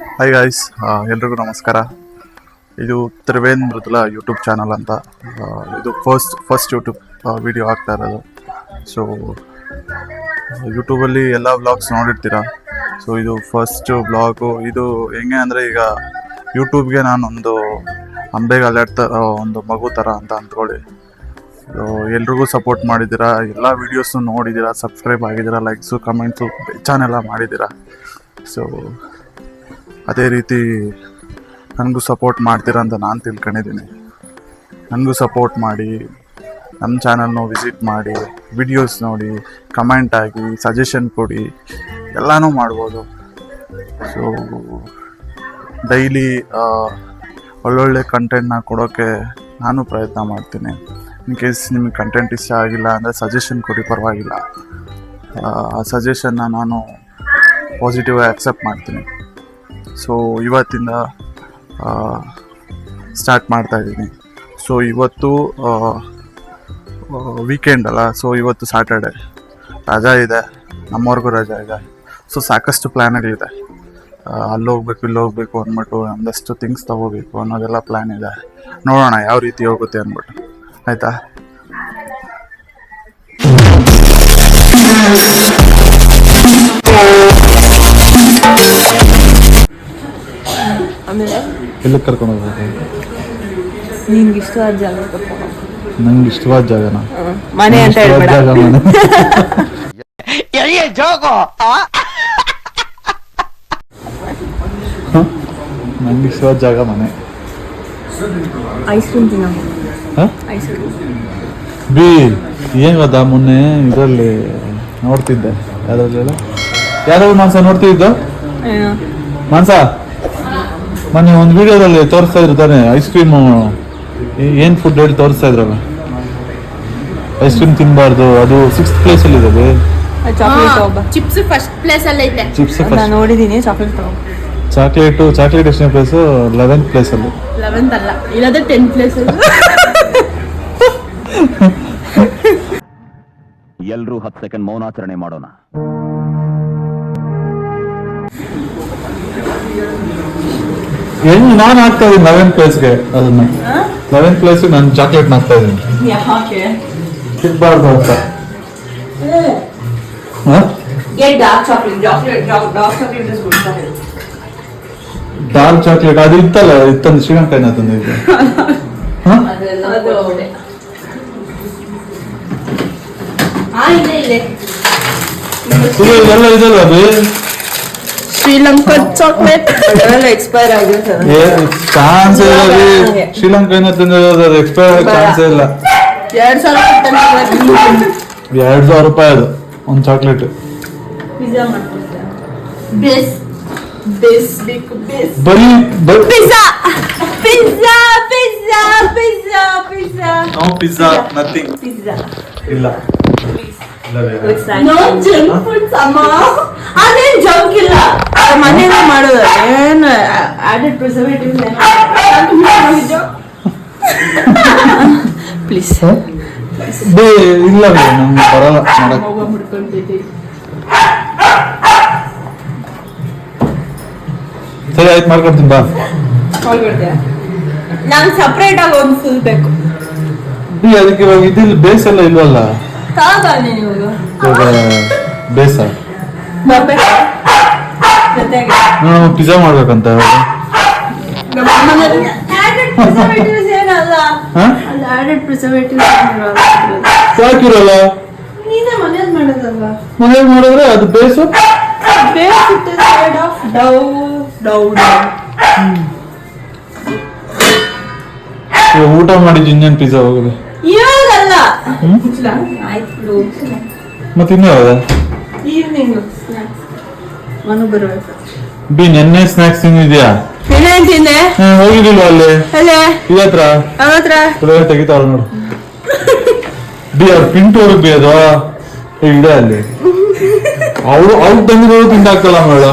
Hi guys, ಎಲ್ರಿಗೂ ನಮಸ್ಕಾರ. ಇದು ತ್ರಿವೇಂದ್ರ ಮೃದುಲ ಯೂಟ್ಯೂಬ್ ಚಾನಲ್ ಅಂತ. ಇದು ಫಸ್ಟ್ ಯೂಟ್ಯೂಬ್ ವಿಡಿಯೋ ಆಗ್ತಾ ಇರೋದು. ಸೊ ಯೂಟ್ಯೂಬಲ್ಲಿ ಎಲ್ಲ ವ್ಲಾಗ್ಸ್ ನೋಡಿರ್ತೀರ. ಸೊ ಇದು ಫಸ್ಟ್ ವ್ಲಾಗು. ಇದು ಹೆಂಗೆ ಅಂದರೆ, ಈಗ ಯೂಟ್ಯೂಬ್ಗೆ ನಾನೊಂದು ಅಂಬೆಗೆ ಅಲ್ಲಾಡ್ತಾ ಒಂದು ಮಗು ಥರ ಅಂತ ಅಂದ್ಕೊಳ್ಳಿ. ಸೊ ಎಲ್ರಿಗೂ ಸಪೋರ್ಟ್ ಮಾಡಿದ್ದೀರಾ, ಎಲ್ಲ ವೀಡಿಯೋಸು ನೋಡಿದ್ದೀರಾ, ಸಬ್ಸ್ಕ್ರೈಬ್ ಆಗಿದ್ದೀರಾ, ಲೈಕ್ಸು ಕಮೆಂಟ್ಸು ಚಾನೆಲ್ಲ ಮಾಡಿದ್ದೀರಾ. ಸೊ ಅದೇ ರೀತಿ ನನಗೂ ಸಪೋರ್ಟ್ ಮಾಡ್ತೀರಾ ಅಂತ ನಾನು ತಿಳ್ಕೊಂಡಿದ್ದೀನಿ. ನನಗೂ ಸಪೋರ್ಟ್ ಮಾಡಿ, ನಮ್ಮ ಚಾನಲ್ನ ವಿಸಿಟ್ ಮಾಡಿ, ವಿಡಿಯೋಸ್ ನೋಡಿ, ಕಮೆಂಟ್ ಆಗಿ, ಸಜೆಷನ್ ಕೊಡಿ, ಎಲ್ಲನೂ ಮಾಡ್ಬೋದು. ಸೊ ಡೈಲಿ ಒಳ್ಳೊಳ್ಳೆ ಕಂಟೆಂಟ್ನ ಕೊಡೋಕ್ಕೆ ನಾನು ಪ್ರಯತ್ನ ಮಾಡ್ತೀನಿ. ಇನ್ ಕೇಸ್ ನಿಮಗೆ ಕಂಟೆಂಟ್ ಇಷ್ಟ ಆಗಿಲ್ಲ ಅಂದರೆ ಸಜೆಷನ್ ಕೊಡಿ, ಪರವಾಗಿಲ್ಲ. ಆ ಸಜೆಷನ್ನ ನಾನು ಪಾಸಿಟಿವ್ ಆಗಿ ಅಕ್ಸೆಪ್ಟ್ ಮಾಡ್ತೀನಿ. ಸೊ ಇವತ್ತಿಂದ ಸ್ಟಾರ್ಟ್ ಮಾಡ್ತಾಯಿದ್ದೀನಿ. ಸೊ ಇವತ್ತು ವೀಕೆಂಡ್ ಅಲ್ಲ, ಸೊ ಇವತ್ತು ಸ್ಯಾಟರ್ಡೆ, ರಜಾ ಇದೆ, ನಮ್ಮವ್ರಿಗೂ ರಜಾ ಇದೆ. ಸೊ ಸಾಕಷ್ಟು ಪ್ಲ್ಯಾನ್ಗಳಿದೆ. ಅಲ್ಲಿ ಹೋಗ್ಬೇಕು, ಇಲ್ಲಿ ಹೋಗ್ಬೇಕು ಅಂದ್ಬಿಟ್ಟು ಒಂದಷ್ಟು ಥಿಂಗ್ಸ್ ತೊಗೋಬೇಕು ಅನ್ನೋದೆಲ್ಲ ಪ್ಲ್ಯಾನ್ ಇದೆ. ನೋಡೋಣ ಯಾವ ರೀತಿ ಹೋಗುತ್ತೆ ಅಂದ್ಬಿಟ್ಟು. ಆಯಿತಾ? ಆಮೇಲೆ ಎಲ್ಲಿಗೆ ಕರ್ಕೊಂಡು ಹೋಗ್ಬೇಕು? ನಿನ್ಗೆ ಇಷ್ಟವಾದ ಜಾಗ ಕರ್ಕೊಂಡು ನಂಗೆ ಇಷ್ಟವಾದ ಜಾಗನ? ಮನೆ ಅಂತ ಹೇಳ್ಬೇಡ. ನಂಗೆ ಇಷ್ಟವಾದ ಜಾಗ ಮನೆ. ಐಸ್ ಕ್ರೀಮ್ ತಿನ್ನೋ. ಐಸ್ ಕ್ರೀಮ್ ಬಿ ಏನು ಗೊತ್ತಾ, ಮೊನ್ನೆ ಇದರಲ್ಲಿ ನೋಡ್ತಿದ್ದೆ, ಯಾವ್ದ್ರಲ್ಲಿ ಯಾವ್ದಾದ್ರು ಮಾಂಸ ನೋಡ್ತಿದ್ದು ಮಾಂಸ. ಮೊನ್ನೆ ಒಂದು ವಿಡಿಯೋದಲ್ಲಿ ತೋರಿಸ್ತಾ ಇದ್ರು ತಾನೆ, ಐಸ್ ಕ್ರೀಮು ಏನು ಫುಡ್ ಹೇಳಿ ತೋರಿಸ್ತಾ ಇದ್ರಲ್ಲ. ಐಸ್ ಕ್ರೀಮ್ ತಿನ್ನಬಾರ್ದು, ಅದು 6th ಪ್ಲೇಸಲ್ಲಿ ಇದೆ. ಚಿಪ್ಸ್ ಫಸ್ಟ್ ಪ್ಲೇಸ್ ಅಲ್ಲಿ ಐತೆ. ಚಿಪ್ಸ್ ನಾನು ನೋಡಿದ್ದೀನಿ. ಚಾಕ್ಲೇಟ್ ತಗೋ. ಚಾಕ್ಲೇಟ್ ಎಷ್ಟನೇ ಪ್ಲೇಸು? 11th ಪ್ಲೇಸಲ್ಲಿ. 11th ಅಲ್ಲ, ಇರೋದೇ 10th ಪ್ಲೇಸ್. ಎಲ್ರೂ 10 ಸೆಕೆಂಡ್ ಮೌನಾಚರಣೆ ಮಾಡೋಣ. ಹೆಂಗ್ ನಾನು ಹಾಕ್ತಾ ಇದ್ದೀನಿ 11th ಪ್ಲೇಸ್ಗೆ, ಅದನ್ನ 11th ಪ್ಲೇಸ್ಗೆ ನಾನು ಚಾಕ್ಲೇಟ್ ಹಾಕ್ತಾ ಇದ್ದೀನಿ. ಯಾಕೆ ಸಿಗ್ಬಾರ್ದು ಅಂತ. ಡಾರ್ಕ್ ಚಾಕ್ಲೇಟ್ ಅದು ಇತ್ತಲ್ಲ, ಇತ್ತಂದು ಶ್ರೀಲಂಕಾಯಿನ ತಂದಿದ್ದೆ. ಇದೆಲ್ಲ ಇದಲ್ಲ ಬೇ, ಶ್ರೀಲಂಕಾ ಚಾಕ್ಲೇಟ್ ಎಕ್ಸ್ಪೈರ್ ಆಗಿದೆ. ಚಾನ್ಸ್ ಇಲ್ಲ ರೀ, ಶ್ರೀಲಂಕಾಯಿನ ತಂದಿರೋದು, ಅದು ಎಕ್ಸ್ಪೈರ್ ಆಗ ಚಾನ್ಸ್ ಇಲ್ಲ. 2,000 ರೂಪಾಯಿ ಅದು ಒಂದು ಚಾಕ್ಲೇಟ್. ಬರೀ pizza no pizza, nothing. Pizza ಇಲ್ಲ ನೋ ಜಂಕ್ ಫುಡ್ಸ್ ಅಮ್ಮ. ಅದೇನ್ ಜಂಕ್ ಇಲ್ಲ, ಮನೆಯಲ್ಲೇ ಮಾಡೋದು. ಏನು ಆಡೆಡ್ ಪ್ರಿಸರ್ವೇಟಿವ್ಸ್ ಪ್ಲೀಸ್ ಇಲ್ಲ ನಮ್ಗೆ ಬರಲ್ಲ ಮಾಡಕ್. ಸರಿ ಆಯ್ತು, ಮಾಡ್ಕೊಡ್ತೀನಿ ಬಾ. ನಂಗೆ ಸಪ್ರೇಟ್ ಆಗಿ ಒಂದು ಫುಲ್ ಬೇಕು. ಅದಕ್ಕೆ ಇವಾಗ ಇದಿಲ್ಲ, ಬೇಸ್ ಎಲ್ಲ ಇಲ್ವಲ್ಲ. ಬೇಸ ಪಿಜ್ಜಾ ಮಾಡ್ಬೇಕಂತ. ಯಾಕಿರಲ್ಲ, ಮನೇಲಿ ಮಾಡಿದ್ರೆ ಅದು ಬೇಸು. ಊಟ ಮಾಡಿದ್ದು ಇನ್ನೇನು ಪಿಜ್ಜಾ ಹೋಗುದು ಮತ್ತೆ ಇನ್ಯಾವ ಈವ್ನಿಂಗ್ ಬಿ ನೆನ್ನೆ ಸ್ನಾಕ್ಸ್ ತಿಂದಿದ್ಯಾ? ತಿಂದೆ. ಹೋಗಿದಿಲ್ವಾ ಅಲ್ಲಿ? ಇದತ್ರ ತೆಗಿತಾವ ನೋಡು ಬಿ. ಅವ್ರು ಪಿಂಟು ಅವ್ರಿಗೆ ಬಿ ಅದು ಇಲ್ದೆ ಅಲ್ಲಿ. ಅವ್ರು ತಂದಿರೋದು ತಿಂದಾಕ್ತಲ್ಲ ಮೇಡ.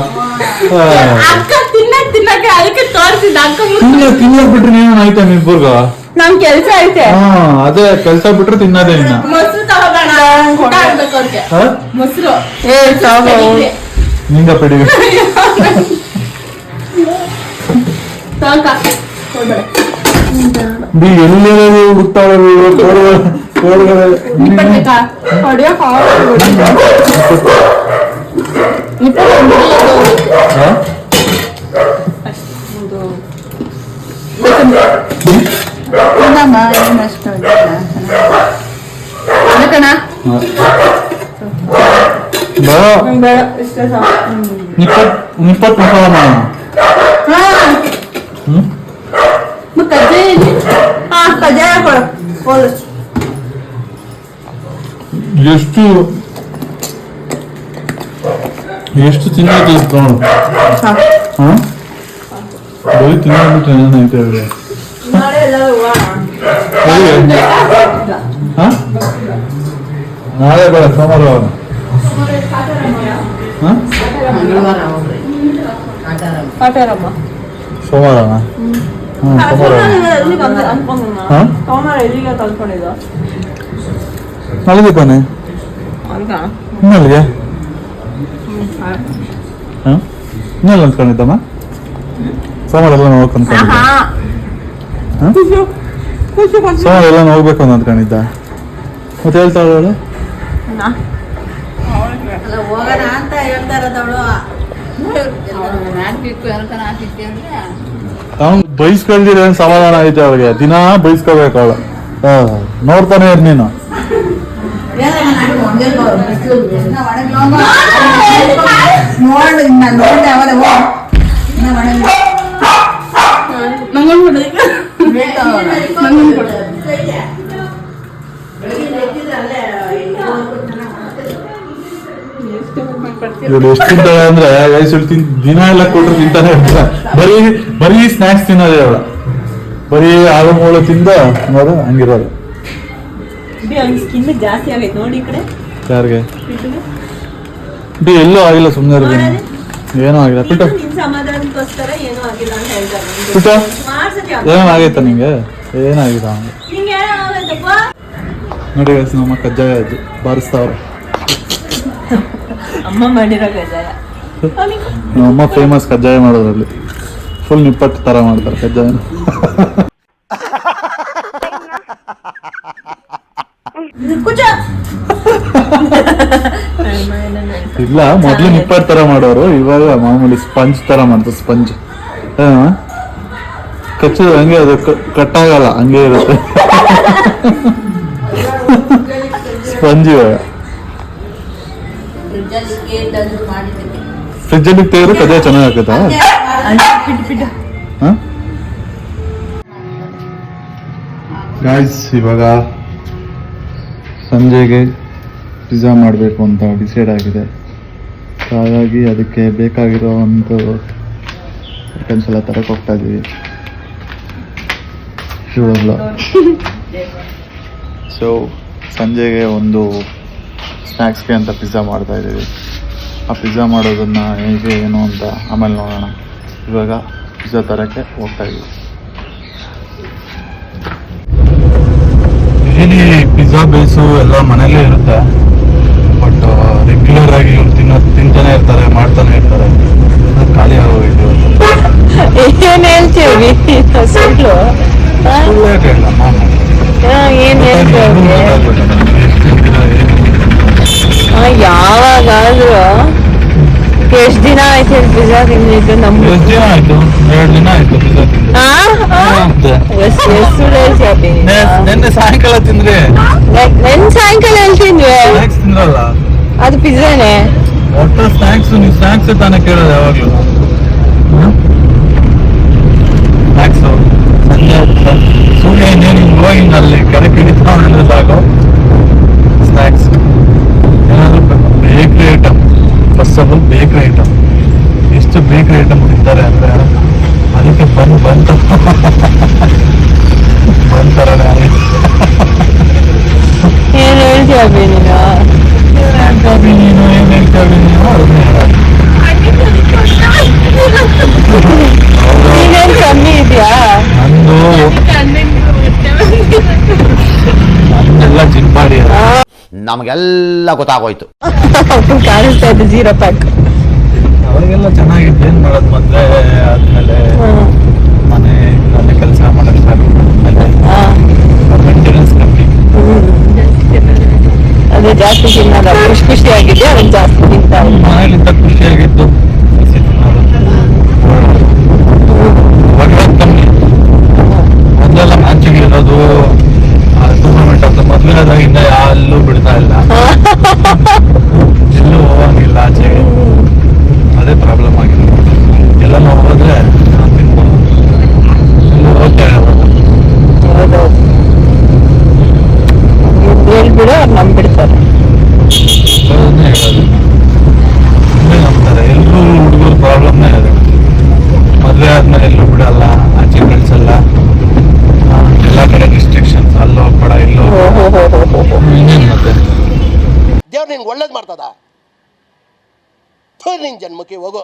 ತಿನ್ನಕ್ ಬಿಟ್ರೆ ನೀನು ಆಯ್ತಾ ನಿಮ್ಬರ್ಗ? ನಮ್ ಕೆಲ್ಸ ಐತೆ. ಅದೇ ಕೆಲ್ಸ ಬಿಟ್ರೆ ತಿನ್ನೋದೇ ಇನ್ನ. ಮೊಸರು ನಿಂಗ ಪಡಿ ಸಾಕ ಹೋಗ್ಬೇಡ ಎಲ್ಲರೂ ಹುಡ್ತಾಳೆ ನಿಪ್ಪಟ್ಬೇಕಾ ಹೊಡೆಯೋ ಕಣ ಬೇಡ ಇಷ್ಟೇ ಸಾಕು ನಿಪ್ಪಟ್ಟು ಮಸಾಲ ಕಜ್ಜಾಯ ಹಾ ಕಜ್ಜಾಯ ಕೊಡು ಹೋಲು ಎಷ್ಟು ತಿನ್ನೋದು ನೋಡು ಹಾಂ ಬರೀ ತಿನ್ನೋದ್ಬಿಟ್ಟು ಏನಾಯ್ತು ಹೇಳಿ ನಾಳೆ ಎಲ್ಲರೂ ಹಾಂ ನಾಳೆ ಬೇಡ ಸೋಮವಾರ ಹಾಂ ಕಾಟಾರಮ್ಮ ಸೋಮವಾರನಾ ಹಾಂ ಸೋಮವಾರ ಹಾಂ ಸೋಮವಾರ ಎಲ್ಲಿಗೆ ತಂದ್ಕೊಂಡಿದ್ದು ನಾಳೆಗೆ ತಾನೆ ಅಲ್ಗಾ ಇನ್ನಲ್ಲಿಗೆ ಹಾಂ ಇನ್ನೆಲ್ಲ ಅಂದ್ಕೊಂಡಿದ್ದಮ್ಮ ಸೋಮವಾರ ಎಲ್ಲ ನೋಡ್ಕೊಂಡ್ಕೊಂಡಿದ್ದ ಹಾಂ ಸೋಮವಾರ ಎಲ್ಲ ನೋಡ್ಬೇಕು ಅಂತ ಅಂದ್ಕೊಂಡಿದ್ದ ಮತ್ತೆ ಹೇಳ್ತಾಳೆ ಅವಳು ಹೋಗೋಣ ಅಂತ ಹೇಳ್ತಾ ಇರೋದವಳು ಅವ್ನು ಬೈಸ್ಕೊಳ್ದಿರ ಸಮಾಧಾನ ಐತೆ ಅವಳಿಗೆ ದಿನಾ ಬೈಸ್ಕೋಬೇಕು ಅವಳು ನೋಡ್ತಾನೆ ಇರ್ ನೀನು ಇವಳು ಎಷ್ಟು ತಿಂತಾಳೆ ಅಂದ್ರೆ ದಿನ ಎಲ್ಲ ಕೊಟ್ಟರು ತಿಂತಾನೆ ಇರ್ತಾಳೆ ಬರೀ ಸ್ನಾಕ್ಸ್ ತಿನ್ನೋದೇ ಅವಳ ಬರೀ ಆಳು ಮೂಳು ತಿಂದ ನೋಡು ಹಂಗಿರೋದು ಸ್ಕಿನ್ ಜಾಸ್ತಿ ಆಗೈತೆ ನೋಡಿ ಈ ಕಡೆ ಯಾರಿಗೆ ಎಲ್ಲೂ ಆಗಿಲ್ಲ ಸುಮ್ಮನೆ ಇರೋದು ಏನೂ ಆಗಿಲ್ಲ ಪಿಟ ನಿನ್ ಸಮಾಧಾನಕ್ಕೋಸ್ಕರ ಏನೂ ಆಗಿಲ್ಲ ಅಂತ ಹೇಳ್ತಾರೆ ಪಿಟ ಏನಾಗೈತ ನಿಂಗೆ ಏನಾಗಿಲ್ಲ ಅವನಿಗೆ ನಿಂಗೆ ಏನಾಗೈತಪ್ಪ ನೋಡಿ guys, ನಮ್ಮ ಕಜ್ಜಾಯ ಅಜ್ಜಿ ಬಾರಿಸ್ತಾವ್ರೆ ಅಮ್ಮ ಮಾಡಿರೋ ಕಜ್ಜಾಯ ನಮ್ಮಮ್ಮ ಫೇಮಸ್ ಕಜ್ಜಾಯ ಮಾಡೋದ್ರಲ್ಲಿ ಫುಲ್ ನಿಪ್ಪಟ್ಟು ತರ ಮಾಡ್ತಾರೆ ಕಜ್ಜಾಯನ ಕುಚ ಇಲ್ಲ ಮೊದ್ಲು ನಿಪ್ಪಟ್ಟು ತರ ಮಾಡೋರು ಇವಾಗ ಮಾಮೂಲಿ ಸ್ಪಂಜ್ ತರ ಮಾಡ್ತಾರೆ ಸ್ಪಂಜ್ ಕಚ್ಚಿದ್ರೆ ಹಂಗೆ ಅದು ಕಟ್ಟಾಗಲ್ಲ ಹಂಗೆ ಇರುತ್ತೆ ಸ್ಪಂಜ್ ಇವಾಗ ಫ್ರಿಜ್ಜಲ್ಲಿ ತೆಗೆದ್ರೆ ಕಜ್ಜಾಯ ಚೆನ್ನಾಗಿ ಆಗ್ತದಾ ಗಾಯ್ಸ್ ಇವಾಗ ಸಂಜೆಗೆ ಪಿಜ್ಜಾ ಮಾಡಬೇಕು ಅಂತ ಡಿಸೈಡ್ ಆಗಿದೆ ಹಾಗಾಗಿ ಅದಕ್ಕೆ ಬೇಕಾಗಿರೋ ಒಂದು ಐಟಮ್ಸ್ ಎಲ್ಲ ತರಕ್ಕೆ ಹೋಗ್ತಾ ಇದ್ದೀವಿ ಇವಳಲ್ಲ ಸೊ ಸಂಜೆಗೆ ಒಂದು ಸ್ನ್ಯಾಕ್ಸ್ಗೆ ಅಂತ ಪಿಜ್ಜಾ ಮಾಡ್ತಾ ಇದ್ದೀವಿ ಆ ಪಿಜ್ಜಾ ಮಾಡೋದನ್ನು ಹೇಗೆ ಏನು ಅಂತ ಆಮೇಲೆ ನೋಡೋಣ ಇವಾಗ ಪಿಜ್ಜಾ ತರೋಕ್ಕೆ ಹೋಗ್ತಾ ಇದ್ದೀವಿ ಯೂಶಲಿ ಪಿಜ್ಜಾ ಬೇಸು ಎಲ್ಲ ಮನೇಲೇ ಇರುತ್ತೆ ಬಟ್ ರೆಗ್ಯುಲರ್ ಆಗಿ ಇವ್ರು ತಿಂತಾನೆ ಇರ್ತಾರೆ ಮಾಡ್ತಾನೆ ಇರ್ತಾರೆ ಅದು ಖಾಲಿ ಆಗೋಗಿದ್ದು ಏನ್ ಹೇಳ್ತೀವಿ ಸುಳ್ಳು ಏನ್ ಯಾವಾಗಾದ್ರೂ ಎಷ್ಟ್ ದಿನ ಆಯ್ತು ಪಿಜ್ಜಾ ತಿಂದಿದ್ದು ನಮ್ಮ ಎಷ್ಟು ದಿನ ಆಯ್ತು 2 ದಿನ ಆಯ್ತು ಪಿಜ್ಜಾ ನಿನ್ನೆ ಸಾಯಂಕಾಲ ತಿಂದ್ರೆ ನೆನ್ ಸಾಯಂಕಾಲ ಹೇಳ್ತಿದ್ವಿ ಸ್ನ್ಯಾಕ್ಸ್ ತಿಂದ್ರಲ್ಲ ಅದು ಪಿಜ್ಜಾನೇ ಒಟ್ಟು ಸ್ನ್ಯಾಕ್ಸ್ ನೀವು ಸ್ನ್ಯಾಕ್ಸ್ ತಾನೇ ಕೇಳೋದು ಯಾವಾಗಲೂ ಸ್ನ್ಯಾಕ್ಸ್ ಸಂಜೆ ಸೂರ್ಯ ಇನ್ನೇನು ಗೋಯಿಂಗ್ ಅಲ್ಲಿ ಕೆರೆ ಕಿಡಿತಾ ಸಾಕು ಸ್ನ್ಯಾಕ್ಸ್ ಏನಾದರೂ bakery item first of all bakery item ಎಷ್ಟು ಬೇಕ್ರಿ ಐಟಮ್ ತಿಂತಾರೆ ಅಂದರೆ ಅದಕ್ಕೆ ಬಂತಾರನೇ ಏನ್ ಹೇಳ್ತೀಯ ನೀನು ನೀನು ಏನ್ ಹೇಳ್ತೀವಿ ನೀನು ಅದನ್ನೇ ನೀನೇನ್ ಕಮ್ಮಿ ಇದೆಯಾ ನಂದೆಲ್ಲ ಜಿಂಪಾಡಿ ನಮಗೆಲ್ಲ ಗೊತ್ತಾಗೋಯ್ತು ಕಾಣಿಸ್ತಾ ಇದ್ದು 0 ಪ್ಯಾಕ್ ಅವಾಗೆಲ್ಲ ಚೆನ್ನಾಗಿತ್ತು ಏನ್ ಮಾಡೋದು ಮದ್ವೆ ಆದ್ಮೇಲೆ ಮನೆ ಇದೆಯಾ ಅವ್ನು ಜಾಸ್ತಿ ತಿಂತಾ ಇಲ್ಲ. ಮನೇಲಿಂದ ಖುಷಿಯಾಗಿದ್ದು ಕಮ್ಮಿ ಮೊದಲೆಲ್ಲ ಮ್ಯಾಚಿಗಳಿರೋದು ಟೂರ್ನಮೆಂಟ್ ಅಂತ ಮದುವೆ ಆದಾಗಿಂದ ಎಲ್ಲೂ ಬಿಡ್ತಾ ಇಲ್ಲ, ಎಲ್ಲೂ ಹೋಗಂಗಿಲ್ಲ ಆಚೆಗೆ. ಅದೇ ಪ್ರಾಬ್ಲಮ್ ಆಗಿದೆ. ಎಲ್ಲ ಹೋದ್ರೆ ತಿನ್ಬೋದು, ಎಲ್ಲೂ ಹೋಗ್ತಾ ಇರಲ್ಲ. ಹೌದೌದು, ಹೇಳ್ಬಿಡು ಅವ್ರು ನಂಬಿಡ್ತಾರೆ. ಅದನ್ನೇ ಹೇಳೋದು, ಸುಮ್ಮನೆ ನಂಬ್ತಾರೆ. ಎಲ್ಲರೂ ಹುಡುಗರು ಪ್ರಾಬ್ಲಮ್ನೇ ಅದು. ಮದುವೆ ಆದ್ಮೇಲೆ ಎಲ್ಲೂ ಬಿಡಲ್ಲ, ಆಚೆ ಕಳ್ಸಲ್ಲ, ಎಲ್ಲ ಕಡೆ ರಿಸ್ಟ್ರಿಕ್ಷನ್ಸ್, ಅಲ್ಲಿ ಹೋಗ್ಬೇಡ ಇಲ್ಲೋ ಇನ್ನೇನು ಮತ್ತೆ. ದೇವ್ರು ನಿನ್ಗೆ ಒಳ್ಳೇದು ಮಾಡ್ತದ, ನಿನ್ ಜನ್ಮಕ್ಕೆ ಹೋಗೋ.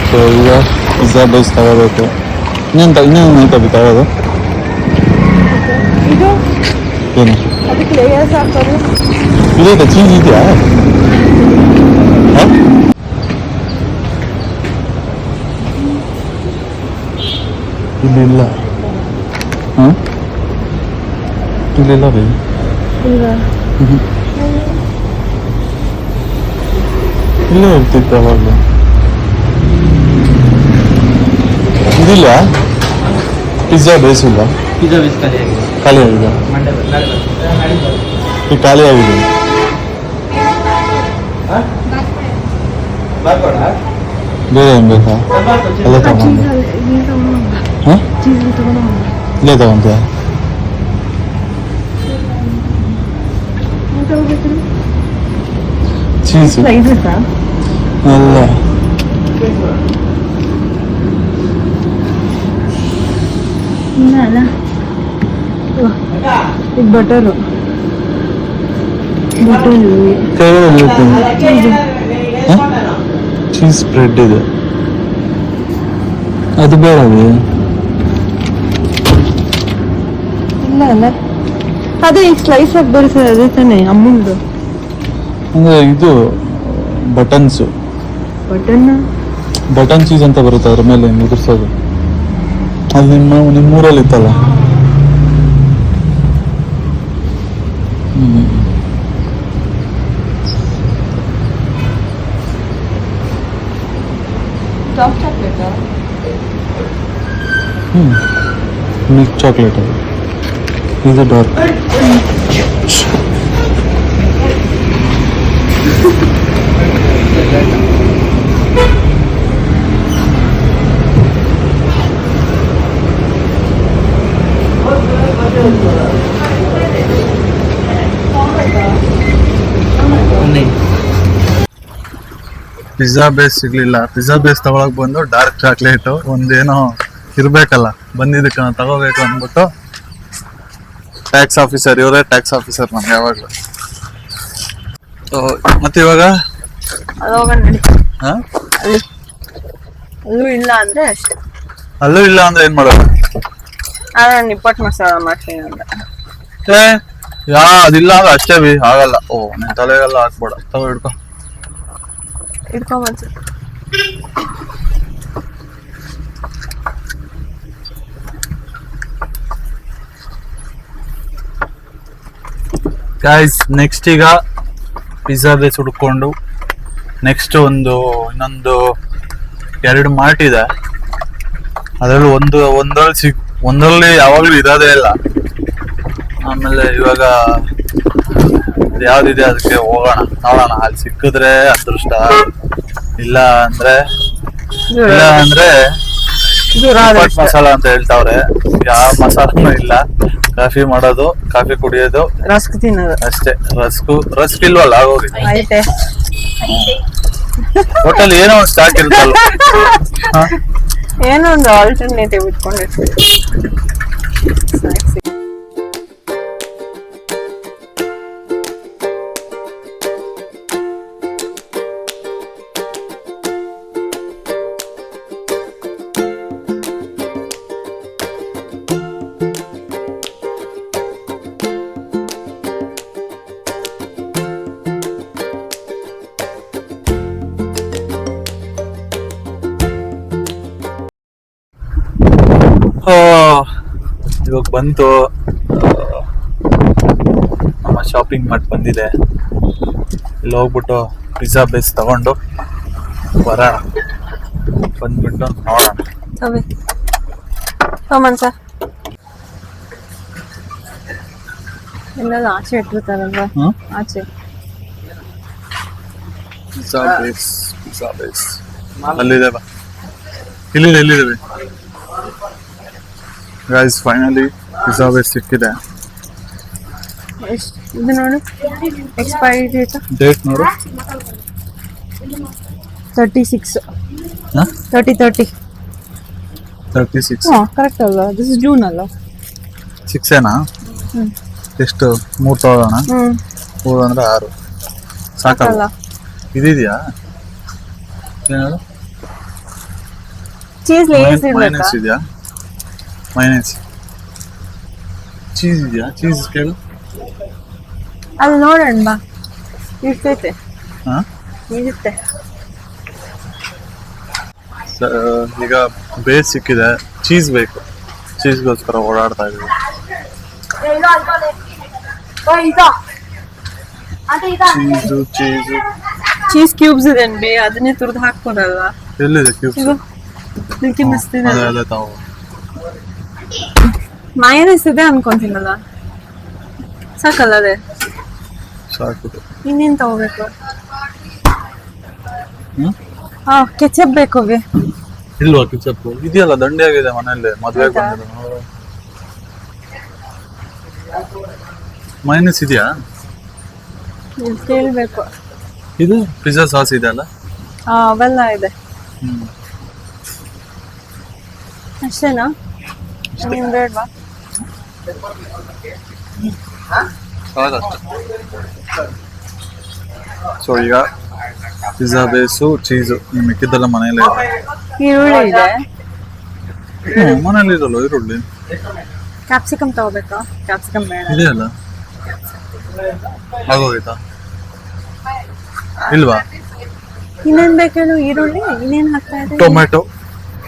ಸೊ ಈಗ ಪಿಜ್ಜಾ ಬೇಸ್ ತಗೋಬೇಕು. ಇನ್ನೇನು ಐತ ತಗೋದು ಇದು ಏನು ಅದಕ್ಕೆ ಲೇಯರ್ಸ್ ಹಾಕೋದು. ಇದೈತೆ, ಚೀಸ್ ಇದೆಯಾ? ಇಲ್ಲಿಲ್ಲ. ಹಾಂ ಇಲ್ಲಿಲ್ಲ ಬೈ. ಇಲ್ಲೇ ಇರ್ತಿತ್ತು ಅವಾಗಲೂ. ಇದಿಲ್ಲ, ಪಿಜ್ಜಾ ಬೇಸ್ ಇಲ್ಲ, ಖಾಲಿ ಆಗಿದೆ. ಈಗ ಖಾಲಿ ಆಗಿದೆ. ಬೇರೆ ಏನು ಬೇಕಾ? ಎಲ್ಲ ತಗೊಂಡು ಹಾಂ ಇಲ್ಲೇ ತಗೊಂತೀಯ? ಚೀಸು ಅಲ್ಲ, ಇದು ಬಟರು ಚೀಸ್ ಸ್ಪ್ರೆಡ್ ಇದೆ, ಅದು ಬೇರೆ. ಇಲ್ಲ ಅಲ್ಲ, ಅದೇ ಈಗ ಸ್ಲೈಸ್ ಆಗಿ ಬರುತ್ತೆ, ಅದೇ ತಾನೆ ಅಮೂಲ್ದು ಅಂದರೆ ಇದು ಬಟನ್ಸು, ಬಟನ್ ಚೀಸ್ ಅಂತ ಬರುತ್ತೆ, ಅದ್ರ ಮೇಲೆ ಹಿಂಗೆ ಉದುರ್ಸೋದು. ಅದು ನಿಮ್ಮೂರಲ್ಲಿ ಇತ್ತಲ್ಲ. ಮಿಲ್ಕ್ ಚಾಕ್ಲೇಟ್ ಅದು, ಇದು ಡಾರ್ಕ್. ಪಿಜ್ಜಾ ಬೇಸ್ ಸಿಗ್ಲಿಲ್ಲ. ಪಿಜ್ಜಾ ಬೇಸ್ ತಗೊಳಕ್ ಬಂದು ಡಾರ್ಕ್ ಚಾಕ್ಲೇಟ್ ಒಂದೇನೋ ಇರ್ಬೇಕಲ್ಲ, ಬಂದಿದ್ದಕ್ಕೆ ನಾನು ತಗೋಬೇಕು ಅಂದ್ಬಿಟ್ಟು ಟ್ಯಾಕ್ಸ್ ಆಫೀಸರ್, ಇವರೇ ಟ್ಯಾಕ್ಸ್ ಆಫೀಸರ್ ನಮ್ಗೆ ಯಾವಾಗಲೂ. ಮತ್ತೆ ಇವಾಗ ಹಾ ಅಲ್ಲೂ ಇಲ್ಲ ಅಂದ್ರೆ ಅಷ್ಟೇ. ಅಲ್ಲೂ ಇಲ್ಲ ಅಂದ್ರೆ ಏನ್ ಮಾಡೋದು? ನಿಪ್ಪಟ್ಟು ಮಸಾಲ ಮಾಡ್ತೀನಿ ಅಂತ. ಅದಿಲ್ಲ ಅಂದ್ರೆ ಅಷ್ಟೇ ಬಿ ಆಗಲ್ಲ. ಓ ನಿನ್ ತಲೆಗೆಲ್ಲ ಹಾಕ್ಬೇಡ, ತಗೋ ಹಿಡ್ಕೊ. ಇಟ್ಕೊಂಬನ್ಸಿ. ಗೈಸ್, ನೆಕ್ಸ್ಟ್ ಈಗ ಪಿಜ್ಜಾ ಬೇಸ್ ಹುಡ್ಕೊಂಡು ನೆಕ್ಸ್ಟ್ ಇನ್ನೊಂದು 2 ಮಾರ್ಟ್ ಇದೆ. ಅದರಲ್ಲಿ ಒಂದರಲ್ಲಿ ಯಾವಾಗಲೂ ಇರೋದೇ ಇಲ್ಲ. ಆಮೇಲೆ ಇವಾಗ ಯಾವ್ದಿದೆ ಅದಕ್ಕೆ ಹೋಗೋಣ, ನೋಡೋಣ. ಅಲ್ಲಿ ಸಿಕ್ಕಿದ್ರೆ ಅದೃಷ್ಟ, ಇಲ್ಲ ಅಂದ್ರೆ ಮಸಾಲ ಅಂತ ಹೇಳ್ತಾವ್ರೆ. ಯಾವ ಮಸಾಲನೂ ಇಲ್ಲ. ಕಾಫಿ ಮಾಡೋದು, ಕಾಫಿ ಕುಡಿಯೋದು, ರಸ್ಕ್ ತಿನ್ನೋದು ಅಷ್ಟೇ. ರಸ್ಕ್ ಇಲ್ವಲ್ಲ, ಆಗೋಗಿ ಐತೆ. ಹೋಟೆಲ್ ಏನೋ ಒಂದು ಸ್ಟಾಕ್ ಇರುತ್ತಲ್ಲ, ಏನೋ ಒಂದು ಆಲ್ಟರ್ನೇಟಿವ್ ಇಟ್ಕೊಂಡಿರ್ತೀವಿ. ಇವಾಗ ಬಂತು, ನಮ್ಮ ಶಾಪಿಂಗ್ ಮಾಡಿ ಬಂದಿದೆ. ಇಲ್ಲಿ ಹೋಗ್ಬಿಟ್ಟು ಪಿಜ್ಜಾ ಬೇಸ್ ತಗೊಂಡು ಬರೋಣ, ಬಂದ್ಬಿಟ್ಟು ನೋಡೋಣ. ಸರ್ ಎಲ್ಲರೂ ಆಚೆ ಇಟ್ಟಿರ್ತಾರಲ್ವಾ, ಆಚೆ ಪಿಜ್ಜಾ ಬೇಸ್ ಅಲ್ಲಿದೆ, ಬಾ ಇಲ್ಲಿದೆ. ಗೈಸ್ ಫೈನಲಿ ಪಿಜ್ಜಾ ಬೇಸ್ ಸಿಕ್ಕಿದೆ. ಎಷ್ಟು ಇದು ನೋಡು, ಎಕ್ಸ್ಪೈರಿ ಡೇಟ್ ನೋಡು. 36 ಹಾ? 30 36 ಹಾಂ ಕರೆಕ್ಟ್ ಅಲ್ವಾ? ದಿಸ್ ಇಸ್ ಜೂನ್ ಅಲ್ಲ? 6 ಎಷ್ಟು 3 ತಗೊಳ್ಳೋಣ? 3 ಅಂದ್ರೆ 6 ಸಾಕಲ್ಲ? ಇದೆಯಾ ಏನಾದ್ರು ಚೀಸ್ ಲೇಸ್ ಮೈನಸ್ ಇದೆಯಾ? ಮೈನಸ್ ಚೀಸ್ ಇದೆಯಾ? ಚೀಸ್ ಕೇಳು. ಅಲ್ಲಿ ನೋಡೋಣ ಬಾ, ಇರ್ತೈತೆ. ಹಾ ಇರುತ್ತೆ. ಈಗ ಬೇಸ್ ಸಿಕ್ಕಿದೆ, ಚೀಸ್ ಬೇಕು. ಚೀಸ್ಗೋಸ್ಕರ ಓಡಾಡ್ತಾ ಇದೀವಿ. ಚೀಸು ಚೀಸ್ ಕ್ಯೂಬ್ಸ್ ಇದೆ ಬೇ, ಅದನ್ನೇ ತುರ್ದು ಹಾಕ್ಬೋದಲ್ಲ? ಎಲ್ಲಿದೆ ಕ್ಯೂಬ್ಸ್? ಇದಕ್ಕೆ ಮಸ್ತಿದೆ. ಅದೆಲ್ಲ ತಾವು ಮಯೋನೈಸ್ ಇದೆ ಅನ್ಕೊಂತೀನಲ್ಲ, ಸಾಕಲ್ಲ ಅದೇ? ಸಾಕಿದೆ. ಇನ್ನೇನ್ ತಗೋಬೇಕು? ಹ್ಮ್ ಹಾ ಕೆಚಪ್ ಬೇಕು ಬೇ. ಇಲ್ವಾ ಕಿಚಪ್? ಇದೆಯಲ್ಲ, ದಂಡಿ ಆಗಿದೆ ಮನೆಯಲ್ಲಿ, ಮದ್ವೆಗೆ ಬಂದಿದ್ದು. ಮೈನಸ್ ಇದೆಯಾ? ಇಲ್ಲಿ ಕೇಳ್ಬೇಕು. ಇದು ಪಿಜ್ಜಾ ಸಾಸ್ ಇದೆ ಅಲ್ಲ? ಹಾ ಅವೆಲ್ಲ ಇದೆ. ಅಷ್ಟೇನಾ? ನೀನ್ ಬೇಡವಾ? ಸೊ ಈಗ ಪಿಜ್ಜಾ ಬೇಸು, ಚೀಸು, ಮಿಕ್ಕಿದ್ದೆಲ್ಲ ಮನೆಯಲ್ಲೇ ಇದೆ. ಈರುಳ್ಳಿ ಇದೆ. ಮನೇಲಿ ಇರಲ್ಲ ಈರುಳ್ಳಿ. ಕ್ಯಾಪ್ಸಿಕಮ್ ತಗೋಬೇಕಾ? ಕ್ಯಾಪ್ಸಿಕಮ್ ಬೇಡ. ಇದೆಯಲ್ಲ, ಆಗೋಗಿತ್ತಾ? ಇಲ್ವಾ? ಇನ್ನೇನ್ ಬೇಕೇನು? ಈರುಳ್ಳಿ ಇನ್ನೇನ್ ಹಾಕ್ತಾ ಇದೆ? ಟೊಮೆಟೊ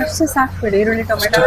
ಅಷ್ಟೇ ಸಾಕ್ಬಿಡಿ, ಈರುಳ್ಳಿ ಟೊಮೆಟೊ.